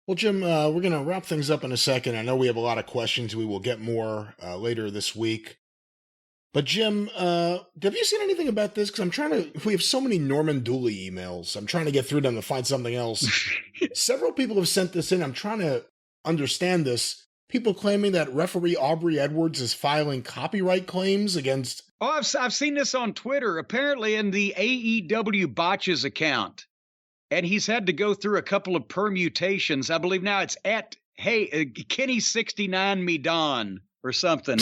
Well, Jim, we're going to wrap things up in a second. I know we have a lot of questions. We will get more later this week. But Jim, have you seen anything about this? Because we have so many Norman Dooley emails. I'm trying to get through them to find something else. Several people have sent this in. I'm trying to understand this. People claiming that referee Aubrey Edwards is filing copyright claims against... Oh, I've seen this on Twitter, apparently in the AEW Botches account. And he's had to go through a couple of permutations. I believe now it's at, Kenny69 Me Don or something.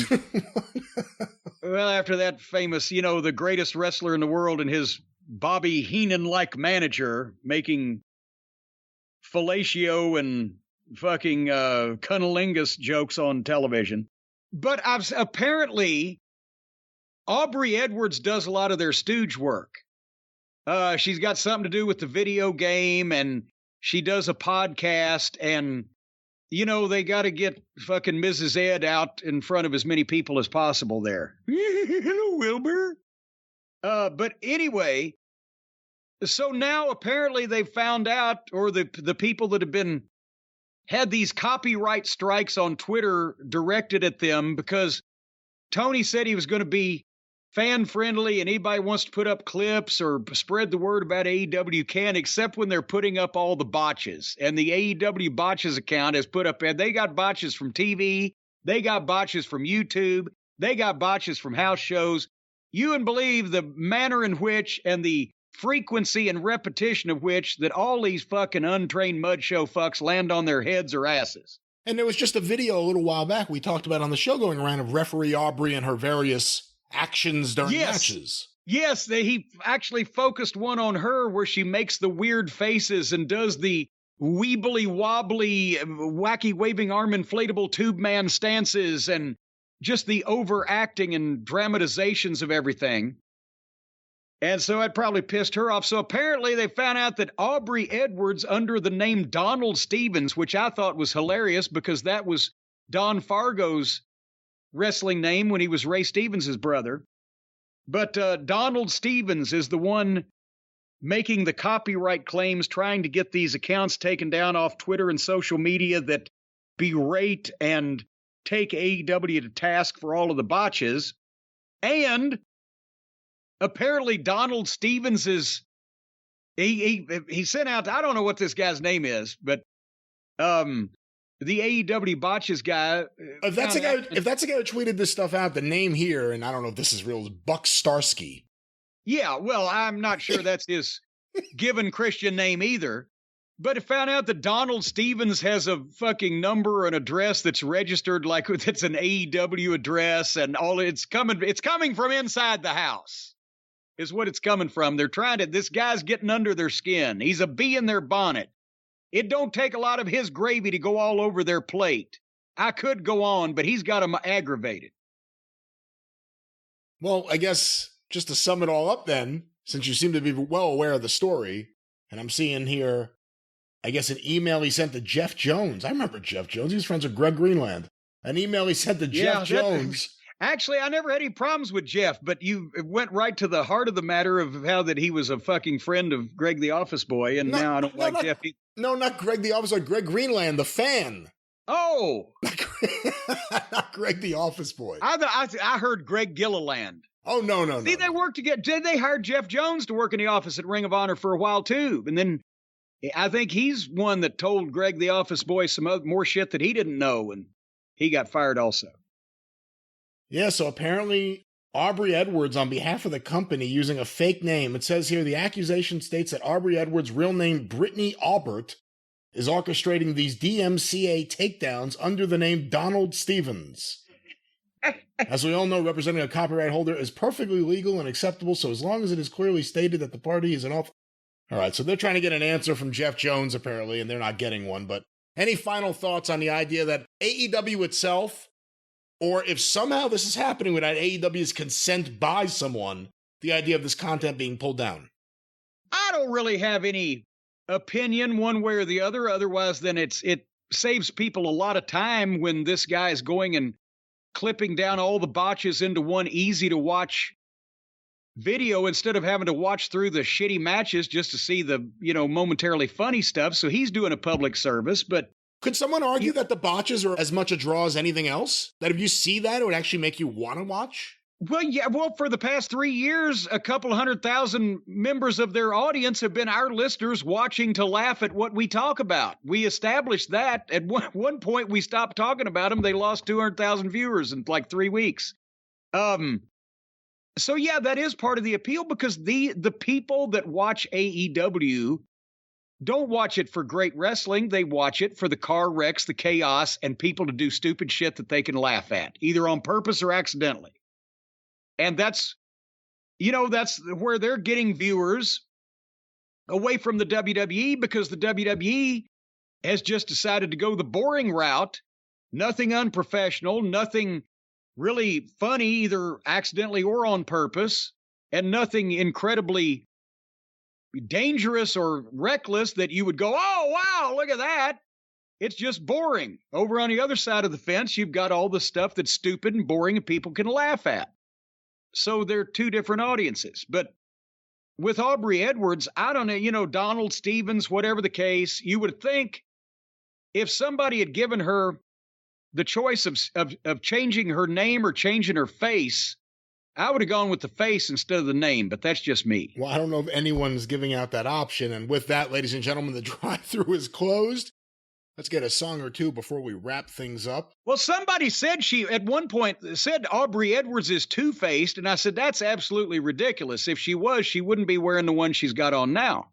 Well, after that famous, the greatest wrestler in the world and his Bobby Heenan-like manager making fellatio and fucking cunnilingus jokes on television. But apparently, Aubrey Edwards does a lot of their stooge work. She's got something to do with the video game, and she does a podcast, and, they got to get fucking Mrs. Ed out in front of as many people as possible there. Hello, Wilbur. But anyway, so now apparently they found out, or the people that have had these copyright strikes on Twitter directed at them, because Tony said he was going to be fan-friendly and anybody wants to put up clips or spread the word about AEW can, except when they're putting up all the botches. And the AEW Botches account has put up, and they got botches from TV, they got botches from YouTube, they got botches from house shows. You wouldn't believe the manner in which and the frequency and repetition of which that all these fucking untrained mud show fucks land on their heads or asses. And there was just a video a little while back we talked about on the show going around of referee Aubrey and her various actions during matches. Yes, he actually focused one on her where she makes the weird faces and does the weebly wobbly, wacky waving arm inflatable tube man stances and just the overacting and dramatizations of everything. And so it probably pissed her off. So apparently they found out that Aubrey Edwards, under the name Donald Stevens, which I thought was hilarious because that was Don Fargo's wrestling name when he was Ray Stevens' brother. But Donald Stevens is the one making the copyright claims, trying to get these accounts taken down off Twitter and social media that berate and take AEW to task for all of the botches. And apparently Donald Stevens is, he sent out, I don't know what this guy's name is, but the AEW Botches guy. If that's the guy who tweeted this stuff out, the name here, and I don't know if this is real, is Buck Starsky. Yeah, well, I'm not sure that's his given Christian name either. But it found out that Donald Stevens has a fucking number or an address that's registered like it's an AEW address, and all it's coming from inside the house. Is what it's coming from. They're this guy's getting under their skin. He's a bee in their bonnet. It don't take a lot of his gravy to go all over their plate. I could go on, but he's got them aggravated. Well, I guess just to sum it all up then, since you seem to be well aware of the story, and I'm seeing here, I guess an email he sent to Jeff Jones. I remember Jeff Jones. He was friends with Greg Greenland. An email he sent to Jeff Jones. Actually, I never had any problems with Jeff, but you went right to the heart of the matter of how that he was a fucking friend of Greg the Office Boy, and now I don't like Jeff. No, not Greg the Office Boy, Greg Greenland, the fan. Oh! Not Greg the Office Boy. I heard Greg Gilliland. Oh, no. See, they worked together. They hired Jeff Jones to work in the office at Ring of Honor for a while, too. And then I think he's one that told Greg the Office Boy some more shit that he didn't know, and he got fired also. Yeah, so apparently Aubrey Edwards, on behalf of the company, using a fake name. It says here, the accusation states that Aubrey Edwards' real name, Brittany Aubert, is orchestrating these DMCA takedowns under the name Donald Stevens. As we all know, representing a copyright holder is perfectly legal and acceptable, so as long as it is clearly stated that the party is an author. All right, so they're trying to get an answer from Jeff Jones, apparently, and they're not getting one. But any final thoughts on the idea that AEW itself, or if somehow this is happening without AEW's consent by someone, the idea of this content being pulled down? I don't really have any opinion one way or the other. Otherwise, then it saves people a lot of time when this guy is going and clipping down all the botches into one easy-to-watch video instead of having to watch through the shitty matches just to see the, momentarily funny stuff. So he's doing a public service. But Could someone argue that the botches are as much a draw as anything else? That if you see that, it would actually make you want to watch? Well, yeah. Well, for the past 3 years, a couple 100,000 members of their audience have been our listeners watching to laugh at what we talk about. We established that. At one point, we stopped talking about them. They lost 200,000 viewers in like 3 weeks. So yeah, that is part of the appeal, because the people that watch AEW don't watch it for great wrestling. They watch it for the car wrecks, the chaos, and people to do stupid shit that they can laugh at, either on purpose or accidentally. And that's where they're getting viewers away from the WWE, because the WWE has just decided to go the boring route. Nothing unprofessional, nothing really funny, either accidentally or on purpose, and nothing incredibly dangerous or reckless that you would go, oh, wow, look at that. It's just boring. Over on the other side of the fence, you've got all the stuff that's stupid and boring and people can laugh at. So they're two different audiences. But with Aubrey Edwards, I don't know, Donald Stevens, whatever the case, you would think if somebody had given her the choice of changing her name or changing her face, I would have gone with the face instead of the name, but that's just me. Well, I don't know if anyone's giving out that option. And with that, ladies and gentlemen, the drive-thru is closed. Let's get a song or two before we wrap things up. Well, somebody said at one point said Aubrey Edwards is two-faced, and I said, that's absolutely ridiculous. If she was, she wouldn't be wearing the one she's got on now.